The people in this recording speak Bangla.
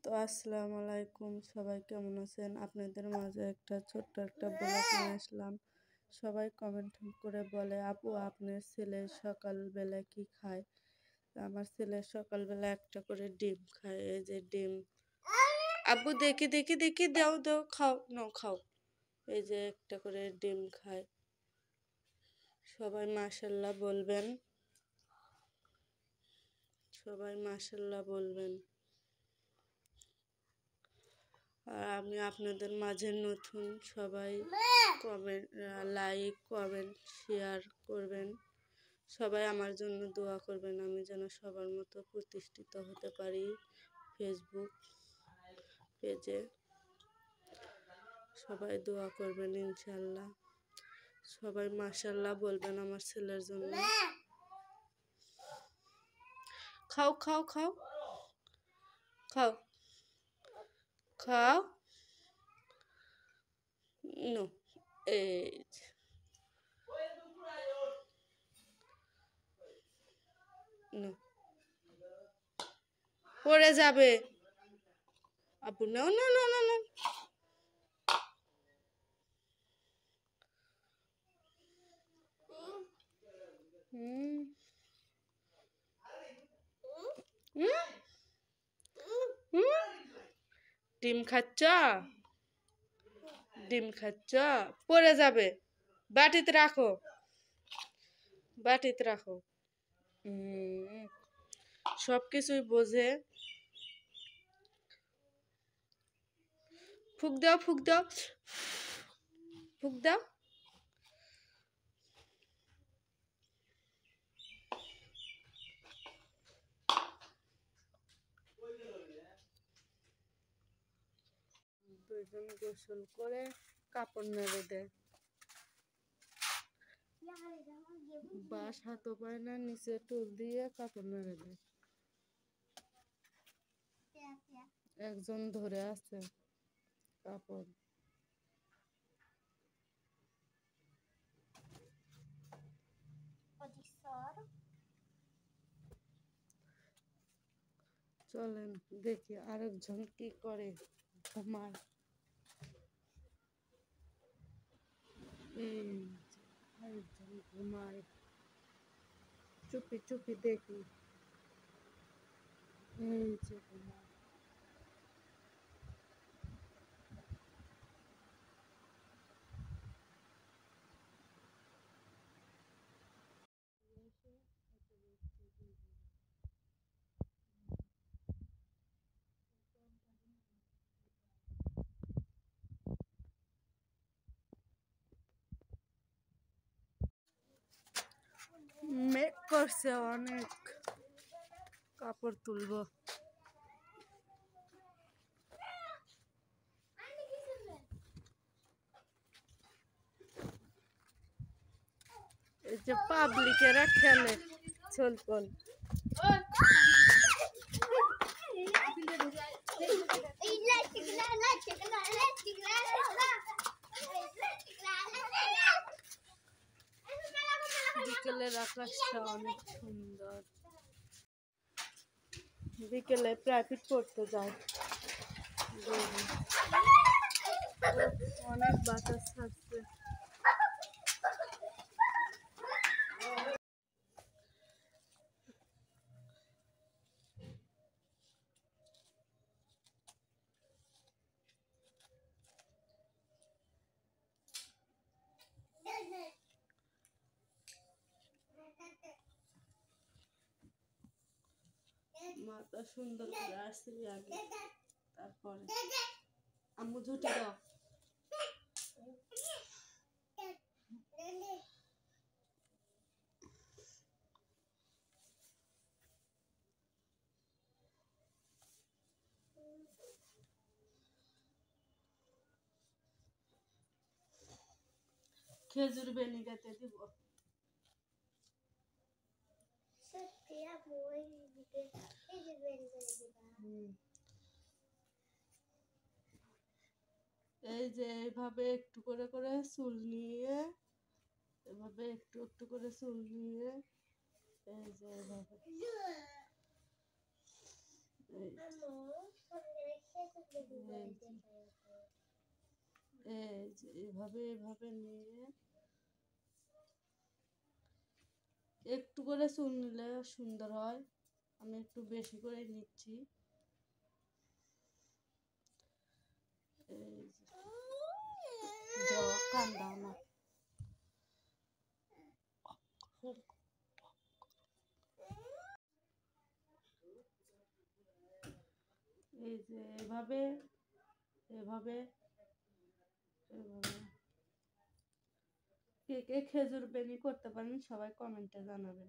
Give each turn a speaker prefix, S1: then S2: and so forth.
S1: তো আসসালামু আলাইকুম, সবাই কেমন আছেন? আপনাদের মাঝে ছোট্ট একটা ব্লগ নিয়ে আসলাম। সবাই কমেন্ট করে বলে, আপু আপনার ছেলে সকালবেলা কি খায়? আমার ছেলে সকালবেলা একটা করে ডিম খায়। এই যে ডিম, আব্বু দেখি দেখি দেখি, দাও দাও, খাও, নাও খাও। এই যে একটা করে ডিম খায়। সবাই মাশাল্লাহ বলবেন, সবাই মাশাল্লাহ বলবেন। আর আমি আপনাদের মাঝে নতুন, সবাই কমেন্ট, লাইক, কমেন্ট, শেয়ার করবেন। সবাই আমার জন্য দোয়া করবেন, আমি যেন সবার মতো প্রতিষ্ঠিত হতে পারি ফেসবুক পেজে। সবাই দোয়া করবেন ইনশাল্লাহ। সবাই মাশাল্লাহ বলবেন আমার ছেলের জন্য। খাও খাও খাও খাও খাও। নো, এই নো, পড়ে যাবে। আপু নাও না না না না। হুম হুম হুম। ডিম খাচ্ছ? ডিম খাচ্ছ? পড়ে যাবে। বাটিতে রাখো, বাটিতে রাখো। সব কিছুই বোঝে। ফুক দাও, ফুক দাও, ফুক দাও। দুইজন গোসল করে কাপড় নেড়ে দেয়। বাস হাতও পায় না, নিচে টুল দিয়ে কাপড় নেড়ে দেয়। একজন ধরে আছে কাপড়। চলেন দেখি আরেকজন কি করে। ঘুমায়। আরেকজন ঘুমায়। চুপি চুপি দেখি। এই যে ঘুমায়। মেঘ করছে অনেক, কাপড় তুলবো। এই যে পাবলিকেরা খেলে ছলপল। বিকেলের আকাশটা অনেক সুন্দর। বিকেলে প্রাইভেট পড়তে যায়, অনেক বাতাস ছাড়ছে। মাথা সুন্দর করে আসছি আগে, তারপরে আম্মু ঝুটি দাও। খেজুর বেনি গাতে দিব। এই যে এইভাবে একটু করে করে চুল নিয়ে, এভাবে একটু একটু করে চুল নিয়ে, এই যে এভাবে, এই যে এভাবে এভাবে নিয়ে একটু করে চুন নিলে সুন্দর হয়। আমি একটু বেশি করে নিচ্ছি। এই যে কান্দা না, এই যে এভাবে এভাবে এভাবে কে কে খেজুর বেনি করতে পারেন সবাই কমেন্টে জানাবেন।